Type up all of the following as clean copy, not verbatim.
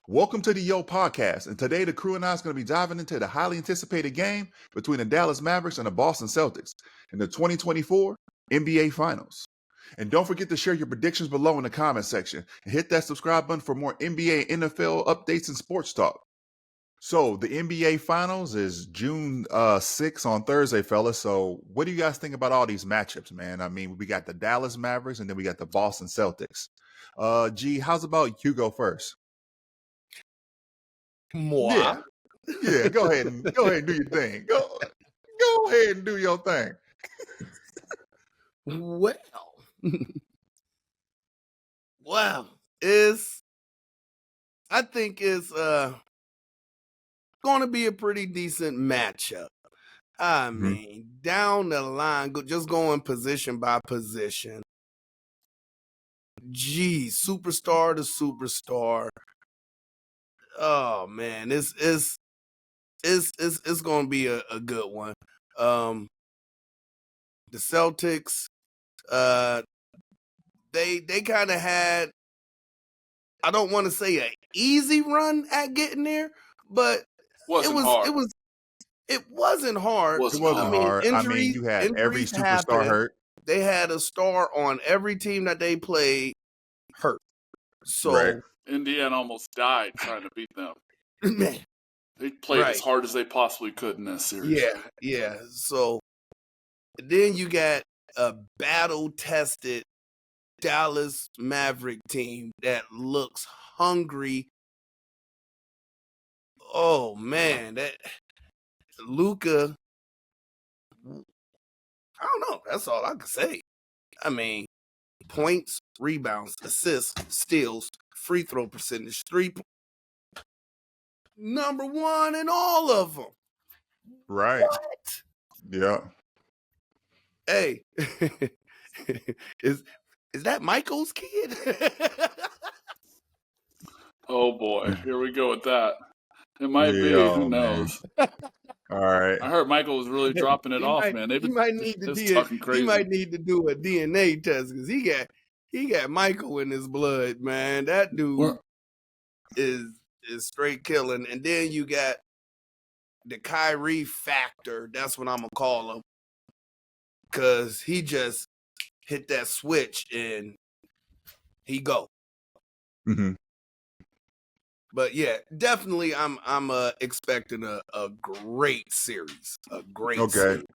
Welcome to the DAYO Podcast, and today the crew and I is going to be diving into the highly anticipated game between the Dallas Mavericks and the Boston Celtics in the 2024 NBA Finals. And don't forget to share your predictions below in the comment section and hit that subscribe button for more NBA and NFL updates and sports talk. So the NBA Finals is June 6th on Thursday, fellas. So what do you guys think about all these matchups, man? I mean, we got the Dallas Mavericks and then we got the Boston Celtics. G, how's about you go first? Moi. Yeah, go ahead and do your thing. Go ahead and do your thing. Well, I think it's going to be a pretty decent matchup. I mean, down the line, just going position by position. Gee, superstar to superstar. Oh man, it's going to be a good one. The Celtics, they kind of had, I don't want to say an easy run at getting there, but it wasn't hard. It wasn't hard. I mean, you had every superstar happened. hurt. They had a star on every team that they played hurt. So right. Indiana almost died trying to beat them. Man, they played as hard as they possibly could in that series. Yeah. So then you got a battle-tested Dallas Maverick team that looks hungry. Oh man, that Luka. I don't know. That's all I can say. I mean, points, rebounds, assists, steals, free throw percentage, number one in all of them. Right. What? Yeah. Hey, is that Michael's kid? Oh boy, here we go with that. It might be. Who knows? All right. I heard Michael was really dropping it off, man. He might need to do a DNA test because he got Michael in his blood, man. That dude is straight killing. And then you got the Kyrie factor. That's what I'm gonna call him, because he just hit that switch and he go. Mm-hmm. But yeah, definitely I'm expecting a great series. A great series.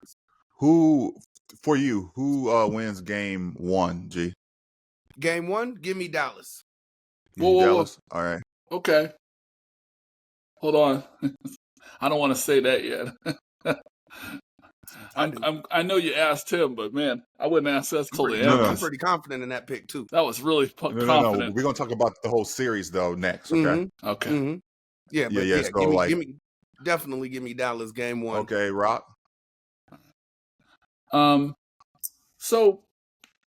Who wins game one, G? Game one, give me Dallas. Dallas? All right. Okay. Hold on. I don't want to say that yet. I know you asked him, but man, I wouldn't ask us till the end. I'm pretty confident in that pick too. That was really confident. No. We're gonna talk about the whole series though next. Okay. Mm-hmm. Okay. Mm-hmm. Yeah, but so definitely give me Dallas game one. Okay, Rock. So,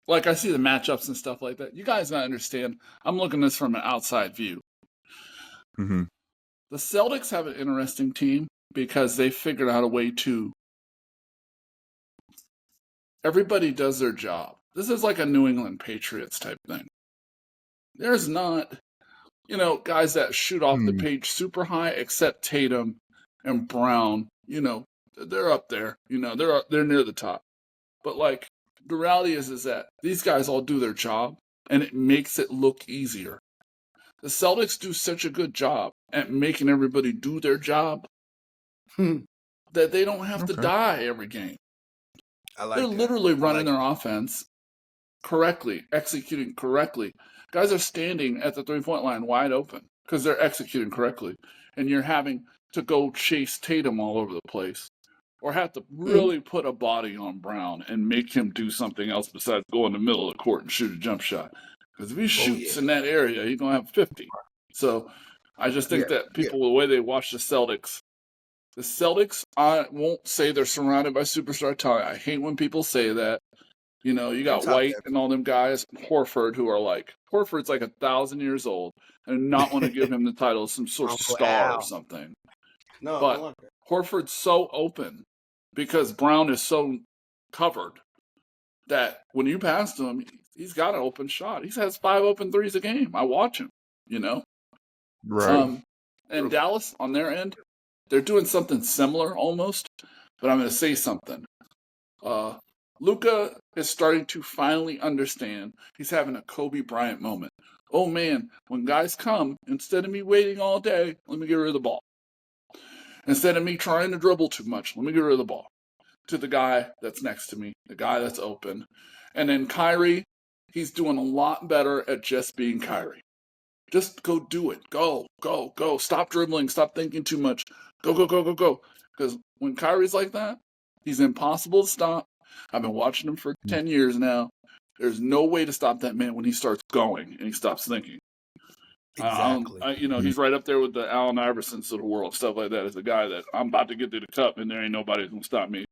like, I see the matchups and stuff like that. You guys gotta understand. I'm looking at this from an outside view. Mm-hmm. The Celtics have an interesting team because they figured out a way to. Everybody does their job. This is like a New England Patriots type thing. There's not, guys that shoot off the page super high, except Tatum and Brown. They're up there. They're near the top. But like the reality is that these guys all do their job, and it makes it look easier. The Celtics do such a good job at making everybody do their job that they don't have to die every game. They're literally running their offense correctly, executing correctly. Guys are standing at the three-point line wide open because they're executing correctly. And you're having to go chase Tatum all over the place or have to really put a body on Brown and make him do something else besides go in the middle of the court and shoot a jump shot. Because if he shoots in that area, he's going to have 50. So I just think that people, the way they watch the Celtics, I won't say they're surrounded by superstar talent. I hate when people say that. You got White and all them guys, Horford's like 1,000 years old and not want to give him the title of some sort of star or something. No, but Horford's so open because Brown is so covered that when you pass to him, he's got an open shot. He has 5 open threes a game. I watch him, Right. And Dallas, on their end, they're doing something similar almost, but I'm going to say something. Luka is starting to finally understand he's having a Kobe Bryant moment. Oh, man, when guys come, instead of me waiting all day, let me get rid of the ball. Instead of me trying to dribble too much, let me get rid of the ball to the guy that's next to me, the guy that's open. And then Kyrie, he's doing a lot better at just being Kyrie. Just go do it. Go, go, go. Stop dribbling. Stop thinking too much. Go, go, go, go, go. Because when Kyrie's like that, he's impossible to stop. I've been watching him for 10 years now. There's no way to stop that man when he starts going and he stops thinking. Exactly. He's right up there with the Allen Iversons of the world, stuff like that. As a guy that I'm about to get to the cup and there ain't nobody going to stop me.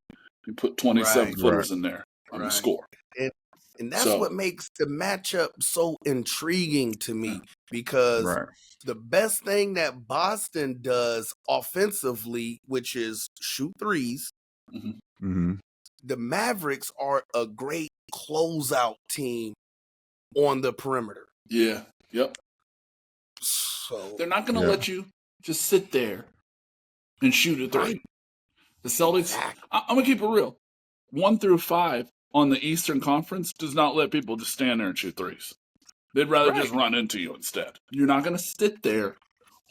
You put 27-footers in there. I'm going to score. And that's what makes the matchup so intriguing to me, because the best thing that Boston does offensively, which is shoot threes, the Mavericks are a great closeout team on the perimeter. Yeah. Yep. So they're not going to let you just sit there and shoot a three. The Celtics, I'm going to keep it real. 1 through 5 on the Eastern Conference does not let people just stand there and shoot threes. They'd rather just run into you instead. You're not going to sit there,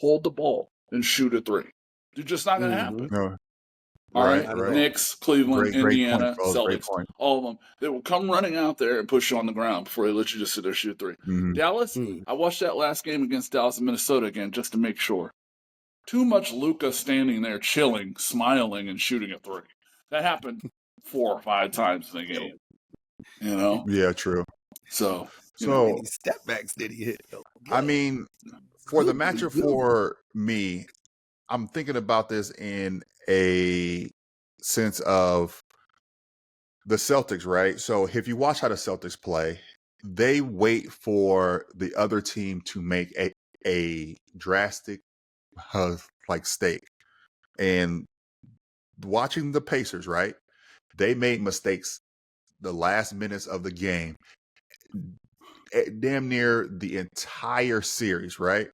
hold the ball, and shoot a three. It's just not going to happen. No. All right. Knicks, Cleveland, Indiana, Celtics, all of them. They will come running out there and push you on the ground before they let you just sit there and shoot a three. Dallas, I watched that last game against Dallas and Minnesota again just to make sure. Too much Luka standing there chilling, smiling, and shooting a three. That happened 4 or 5 times in the game. You know? Yeah, true. So how many step backs did he hit? I mean, for the matchup for me, I'm thinking about this in a sense of the Celtics, right? So if you watch how the Celtics play, they wait for the other team to make a drastic stake. And watching the Pacers, right? They made mistakes the last minutes of the game, damn near the entire series, right?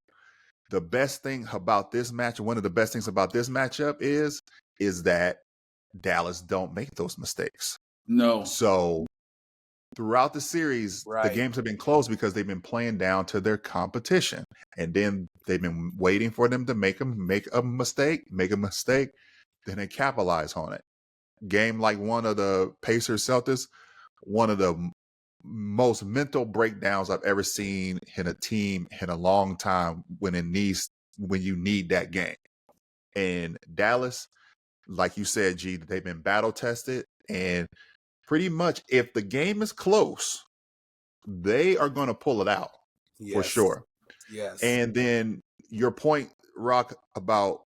The best thing about this match, one of the best things about this matchup is that Dallas don't make those mistakes. No. So throughout the series, the games have been close because they've been playing down to their competition. And then they've been waiting for them to make a mistake, then they capitalize on it. Game like one of the Pacers Celtics, one of the most mental breakdowns I've ever seen in a team in a long time when you need that game. And Dallas, like you said, G, they've been battle tested, and pretty much if the game is close, they are going to pull it out for sure. Yes. And then your point, Rock, about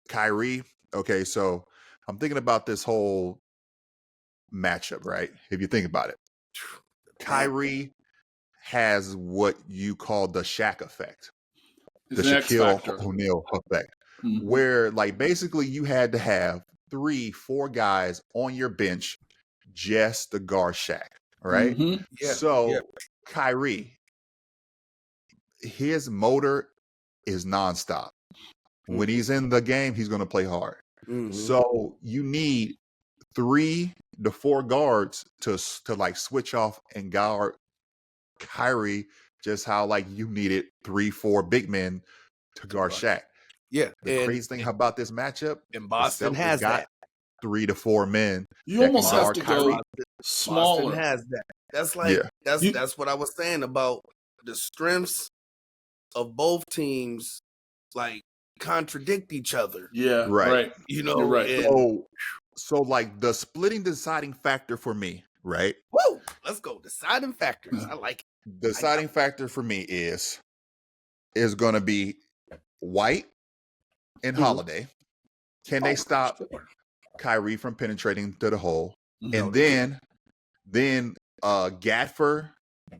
Kyrie. Okay, so I'm thinking about this whole matchup, right? If you think about it, Kyrie has what you call the Shaq effect, the Shaquille O'Neal effect, where like basically you had to have 3-4 guys on your bench just to guard Shaq, right? Kyrie, his motor is nonstop. When he's in the game, he's going to play hard. So you need 3 to 4 guards to like switch off and guard Kyrie, just how like you needed 3-4 big men to guard Shaq. Yeah. The crazy thing about this matchup, and Boston has that 3 to 4 men. You almost have to go smaller. Boston has that. That's like that's what I was saying about the strengths of both teams, like contradict each other. Yeah, right. You know, you're right. So like the splitting deciding factor for me, right? Whoa, let's go. Deciding factors. I like it. Deciding factor for me is going to be White and Holiday. Can they stop Kyrie from penetrating to the hole? And then Gatfer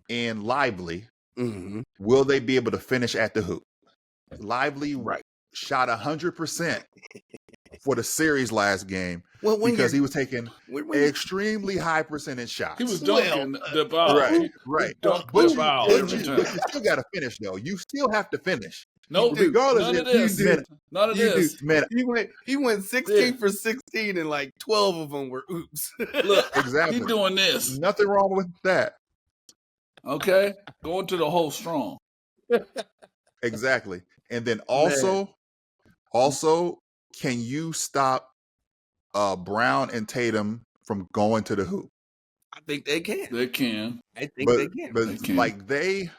and Lively, will they be able to finish at the hoop? Lively shot 100% for the series last game because he was taking extremely high percentage shots. He was dunking the ball. Right. Dunk the ball every time. But you still got to finish, though. You still have to finish. Nope. Regardless, None of this. man, None of this. man, He went 16 for 16, and like 12 of them were oops. Look, exactly. he's doing this. Nothing wrong with that. Okay, going to the hole strong. Exactly. And then also, can you stop Brown and Tatum from going to the hoop? I think they can. They can. I think they can. But They can. like they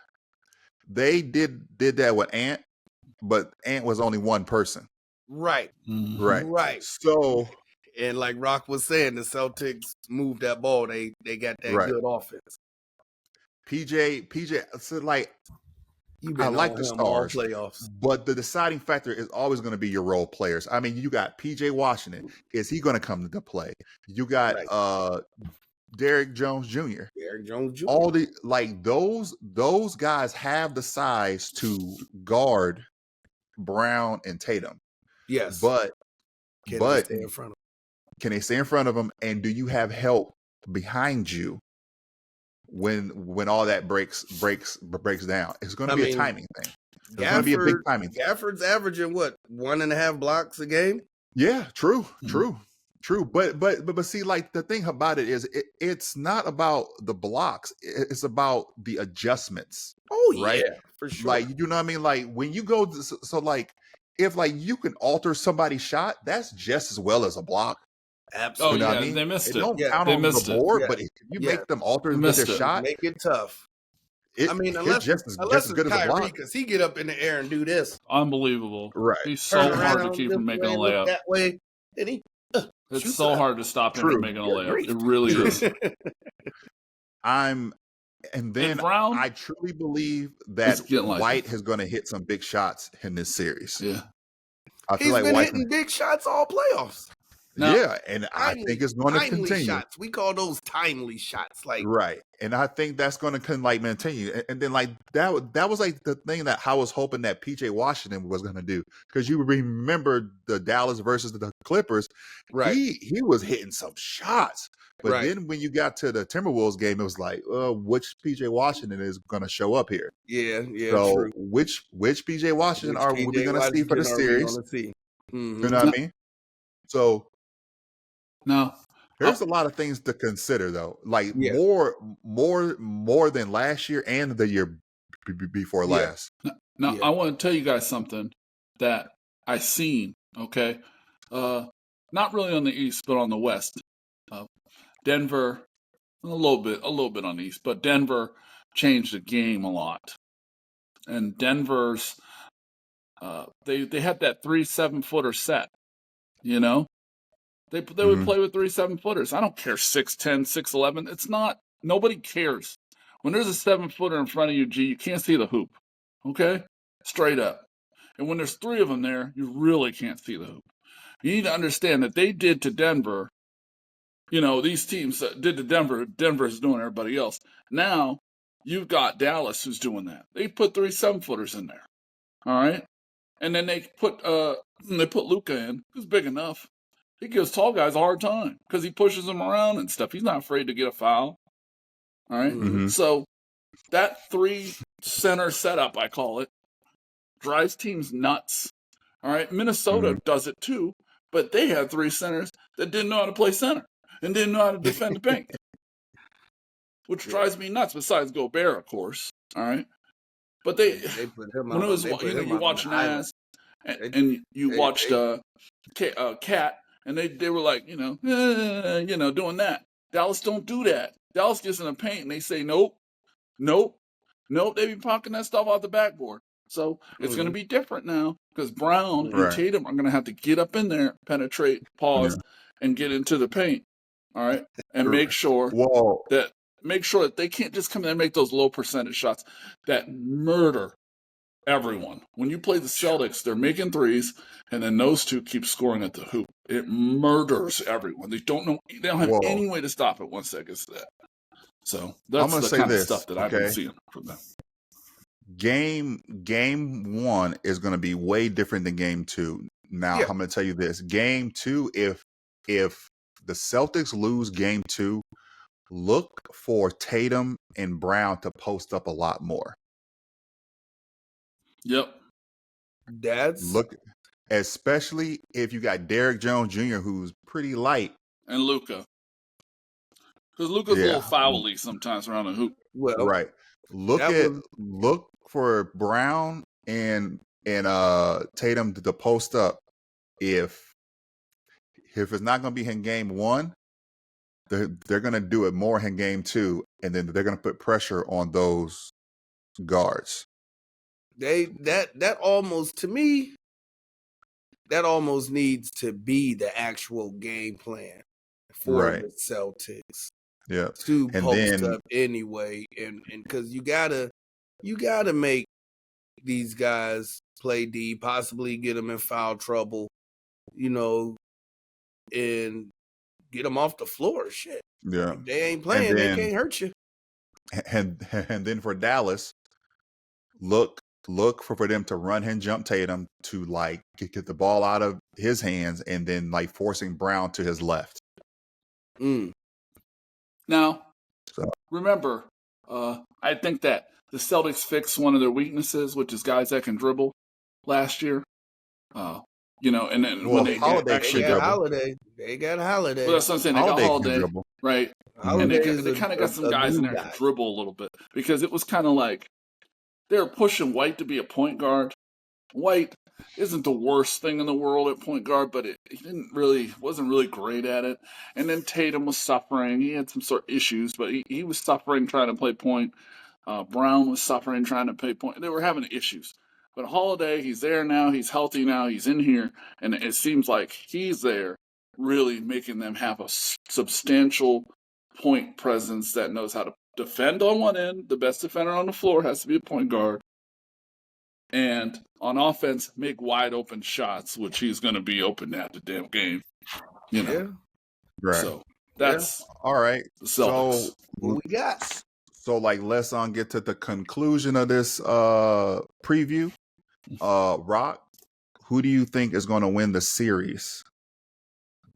did that with Ant, but Ant was only one person. Right. Mm-hmm. Right. So, and like Rock was saying, the Celtics moved that ball. They got that good offense. PJ, so like I like the stars, playoffs, but the deciding factor is always going to be your role players. I mean, you got PJ Washington. Is he going to come to play? You got Derrick Jones Jr. All the like those guys have the size to guard Brown and Tatum. Yes, but can they stay in front of them? Can they stay in front of them? And do you have help behind you when all that breaks down? It's going to be a timing thing. It's going to be a big timing thing. Gafford's averaging what, 1.5 blocks a game? Yeah, true. But see, like the thing about it is, it's not about the blocks. It's about the adjustments. Oh, right? Yeah, for sure. Like, you know what I mean? Like when you go, so like if like you can alter somebody's shot, that's just as well as a block. Absolutely. You know what I mean? They missed it. Don't count on the board, but if you make them alter their shot, make it tough. Unless just as good as a block, because he get up in the air and do this. Unbelievable. Right. He's so hard to keep from making a layup. That way, and he. It's so hard to stop him from making a layup. It really is. Brown, I truly believe that White is going to hit some big shots in this series. Yeah. He's been hitting big shots all playoffs. Now, and I think it's going to continue. Shots. We call those timely shots, like right. And I think that's going to continue. And then like that was like the thing that I was hoping that PJ Washington was going to do, because you remember the Dallas versus the Clippers. Right. He was hitting some shots, but then when you got to the Timberwolves game, it was like, which PJ Washington is going to show up here? Yeah. So true. which PJ Washington are we going to see for the series? Mm-hmm. You know what I mean? So. No, there's a lot of things to consider, though. Like more than last year and the year before last. Now, I want to tell you guys something that I seen. Okay, not really on the East, but on the West. Denver, a little bit on the East, but Denver changed the game a lot. And Denver's, they had that 3 7-footer set, you know. They would play with 3 7-footers. I don't care 6'10", 6'11". It's not. Nobody cares. When there's a 7-footer in front of you, G, you can't see the hoop. Okay, straight up. And when there's 3 of them there, you really can't see the hoop. You need to understand that they did to Denver. You know, these teams did to Denver. Denver's doing everybody else. Now you've got Dallas who's doing that. They put 3 7-footers in there. All right, and then they put Luka in, who's big enough. He gives tall guys a hard time because he pushes them around and stuff. He's not afraid to get a foul. All right. Mm-hmm. So that 3 center setup, I call it, drives teams nuts. All right. Minnesota does it too, but they had 3 centers that didn't know how to play center and didn't know how to defend the paint, which drives me nuts. Besides Gobert, of course. All right. But they put him when it was you watch Nas and you watched Cat. And they were like, doing that. Dallas don't do that. Dallas gets in the paint and they say, nope. They be pocketing that stuff off the backboard. So it's going to be different now because Brown and Tatum are going to have to get up in there, penetrate, pause, and get into the paint. All right, and make sure that they can't just come in and make those low percentage shots that murder everyone. When you play the Celtics, they're making threes, and then those 2 keep scoring at the hoop. It murders everyone. They don't have any way to stop it once that gets to that. So that's the kind of stuff that I've been seeing from them. Game 1 is going to be way different than game 2. Now I'm going to tell you this: game 2, if the Celtics lose game 2, look for Tatum and Brown to post up a lot more. Yep. look, especially if you got Derrick Jones Jr., who's pretty light, and Luka, because Luka's a little foul-y sometimes around the hoop. Well, right. Look for Brown and Tatum to post up. If it's not going to be in game 1, they're going to do it more in game 2, and then they're going to put pressure on those guards. That almost, to me, that almost needs to be the actual game plan for the Celtics. Yeah, to post up anyway, and because you gotta make these guys play D, possibly get them in foul trouble, and get them off the floor. Shit, yeah. If they ain't playing, they can't hurt you. And then for Dallas, look for them to run and jump Tatum to like get the ball out of his hands, and then like forcing Brown to his left. Now, remember, I think that the Celtics fixed one of their weaknesses, which is guys that can dribble last year. And then when they got Holiday. They got Holiday. Well, that's what I'm saying. They got Holiday, right? And they kind of got some guys in there to dribble a little bit, because it was kind of like they were pushing White to be a point guard. White isn't the worst thing in the world at point guard, but he wasn't really great at it. And then Tatum was suffering. He had some sort of issues, but he was suffering trying to play point. Brown was suffering trying to play point. They were having issues. But Holiday, he's there now. He's healthy now. He's in here. And it seems like he's there, really making them have a substantial point presence that knows how to defend on one end. The best defender on the floor has to be a point guard. And on offense, make wide open shots, which he's going to be open at the damn game. Yeah. Right. So that's all right. So what we got. So let's get to the conclusion of this preview. Rock, who do you think is going to win the series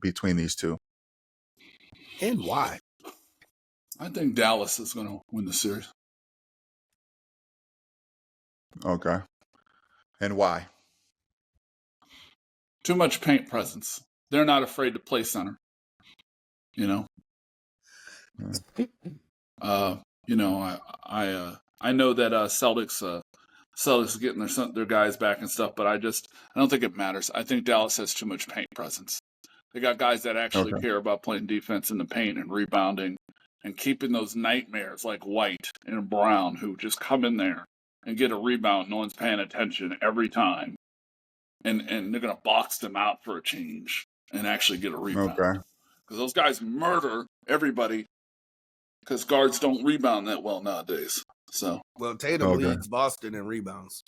between these two? And why? I think Dallas is going to win the series. Okay. And why? Too much paint presence. They're not afraid to play center. I know that Celtics getting their guys back and stuff, but I don't think it matters. I think Dallas has too much paint presence. They got guys that actually care about playing defense in the paint and rebounding and keeping those nightmares like White and Brown, who just come in there and get a rebound. No one's paying attention every time. And they're going to box them out for a change and actually get a rebound. Okay. Because those guys murder everybody, because guards don't rebound that well nowadays. So, well, Tatum leads Boston in rebounds.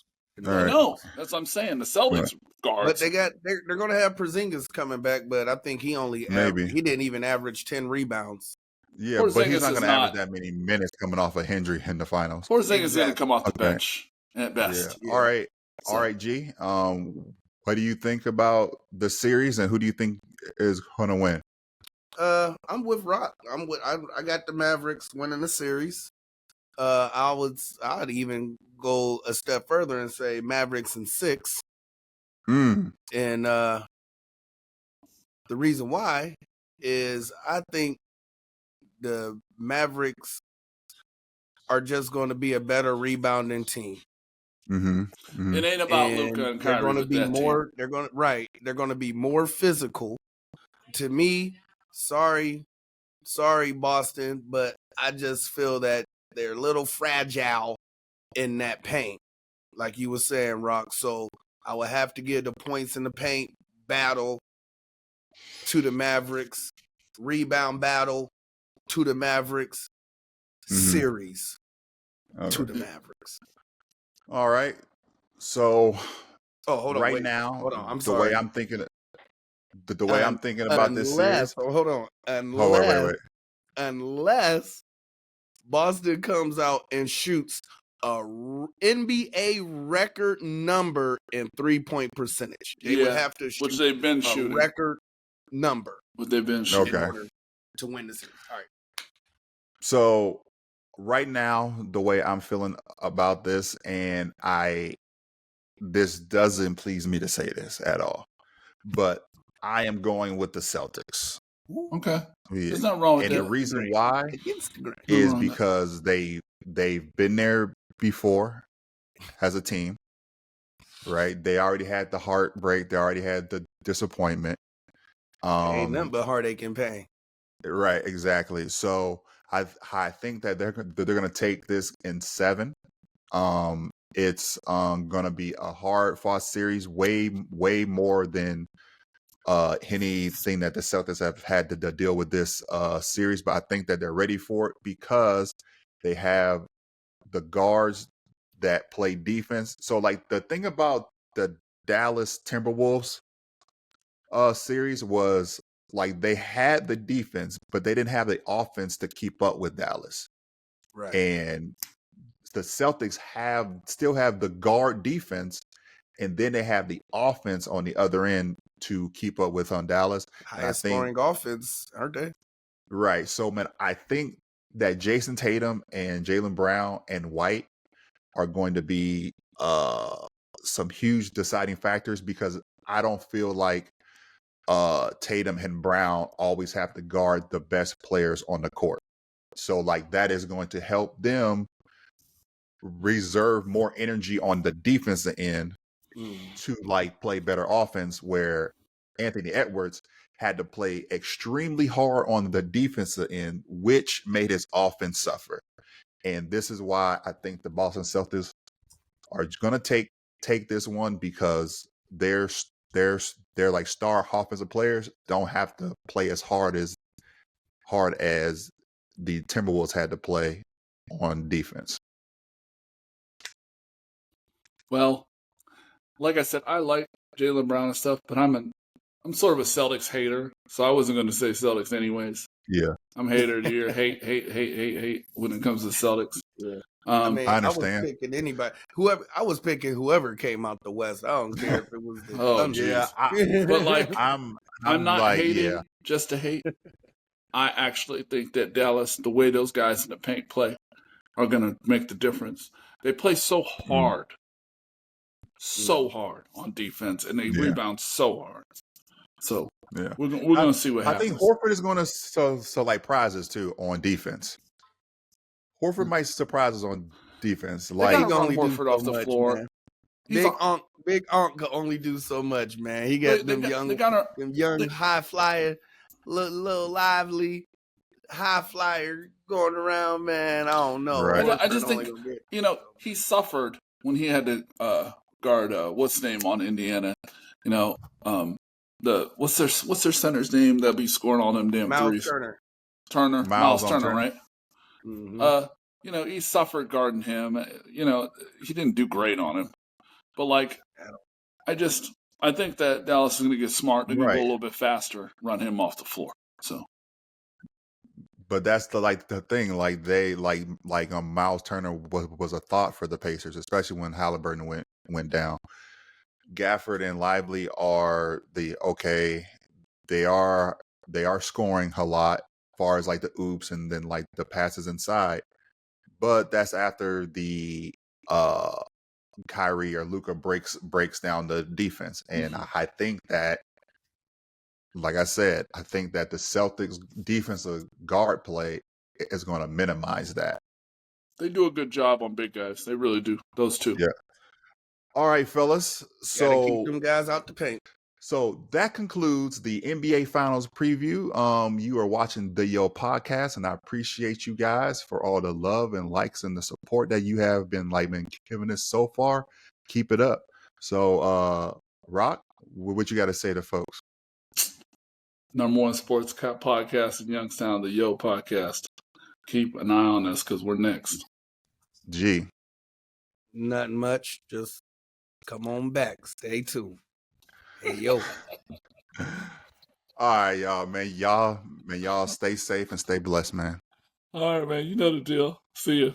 I know. That's what I'm saying. The Celtics guards. But they're going to have Porzingis coming back, but I think he he didn't even average 10 rebounds. Yeah, but he's not going to average that many minutes coming off of injury in the finals. Porzingis is going to come off the bench at best. Yeah. All right, G. What do you think about the series, and who do you think is going to win? I'm with Rock. I got the Mavericks winning the series. I'd even go a step further and say Mavericks in 6. And the reason why is I think the Mavericks are just going to be a better rebounding team. It ain't about Luka and Kyrie. They're going to be more. They're going to be more physical. To me, sorry, Boston, but I just feel that they're a little fragile in that paint, like you were saying, Rock. So I would have to give the points in the paint battle to the Mavericks, rebound battle to the Mavericks, series to the Mavericks. All right. So, hold on. Right now, hold on. I'm sorry. The way I'm thinking, about this series. Hold on. Unless Boston comes out and shoots a NBA record number in 3-point percentage, they would have to shoot which they've been shooting record number. What they've been shooting in order to win the series. All right. So right now, the way I'm feeling about this, and I this doesn't please me to say this at all, but I am going with the Celtics. Okay. There's nothing wrong with that. And the reason why is because they've been there before as a team, right? They already had the heartbreak. They already had the disappointment. Ain't nothing but heartache and pain. Right, exactly. So I think that they're going to take this in 7. It's going to be a hard-fought series, way more than anything that the Celtics have had to deal with this series. But I think that they're ready for it because they have the guards that play defense. So, like, the thing about the Dallas Timberwolves series was, like, they had the defense, but they didn't have the offense to keep up with Dallas. Right. And the Celtics still have the guard defense, and then they have the offense on the other end to keep up with on Dallas. Highest scoring offense, aren't they? Right. So, man, I think that Jason Tatum and Jaylen Brown and White are going to be some huge deciding factors, because I don't feel like Tatum and Brown always have to guard the best players on the court. So, like, that is going to help them reserve more energy on the defensive end to, like, play better offense, where Anthony Edwards had to play extremely hard on the defensive end, which made his offense suffer. And this is why I think the Boston Celtics are going to take this one, because they're like star offensive players don't have to play as hard as the Timberwolves had to play on defense. Well, like I said, I like Jaylen Brown and stuff, but I'm sort of a Celtics hater, so I wasn't going to say Celtics anyways. Yeah, I'm hater of the year. Hate when it comes to Celtics. Yeah. I understand. I was picking anybody. Whoever came out the West. I don't care if it was the Thunder. Yeah, but like I'm not like, hating just to hate. I actually think that Dallas, the way those guys in the paint play, are going to make the difference. They play so hard, on defense, and they rebound so hard. So we're going to see what happens. I think Horford is going to so like prizes too on defense. Horford might surprise us on defense. Like, he can only do Horford off the floor. Man. Big Unc can only do so much, man. He got them young high flyer, little lively high flyer going around, man. I don't know. Right. I just think he suffered when he had to guard what's his name on Indiana. What's their center's name that be scoring all them damn Miles threes? Miles Turner, right? Mm-hmm. He suffered guarding him. He didn't do great on him. But like, I think that Dallas is going to get smart. They're going to go a little bit faster, run him off the floor. So, but that's the thing. Like they Miles Turner was a thought for the Pacers, especially when Halliburton went down. Gafford and Lively are they are scoring a lot as far as like the oops and then like the passes inside, but that's after the Kyrie or Luka breaks down the defense. And I think that, like I said, I think that the Celtics defensive guard play is going to minimize that. They do a good job on big guys. They really do. Those two. Yeah. All right, fellas. So keep them guys out the paint. So that concludes the NBA Finals preview. You are watching the DAYO Podcast, and I appreciate you guys for all the love and likes and the support that you have been giving us so far. Keep it up. So, Rock, what you got to say to folks? #1 sports podcast in Youngstown, the DAYO Podcast. Keep an eye on us because we're next. G. Nothing much. Just come on back. Stay tuned. Hey, yo. All right, y'all, man. Y'all stay safe and stay blessed, man. All right, man. You know the deal. See ya.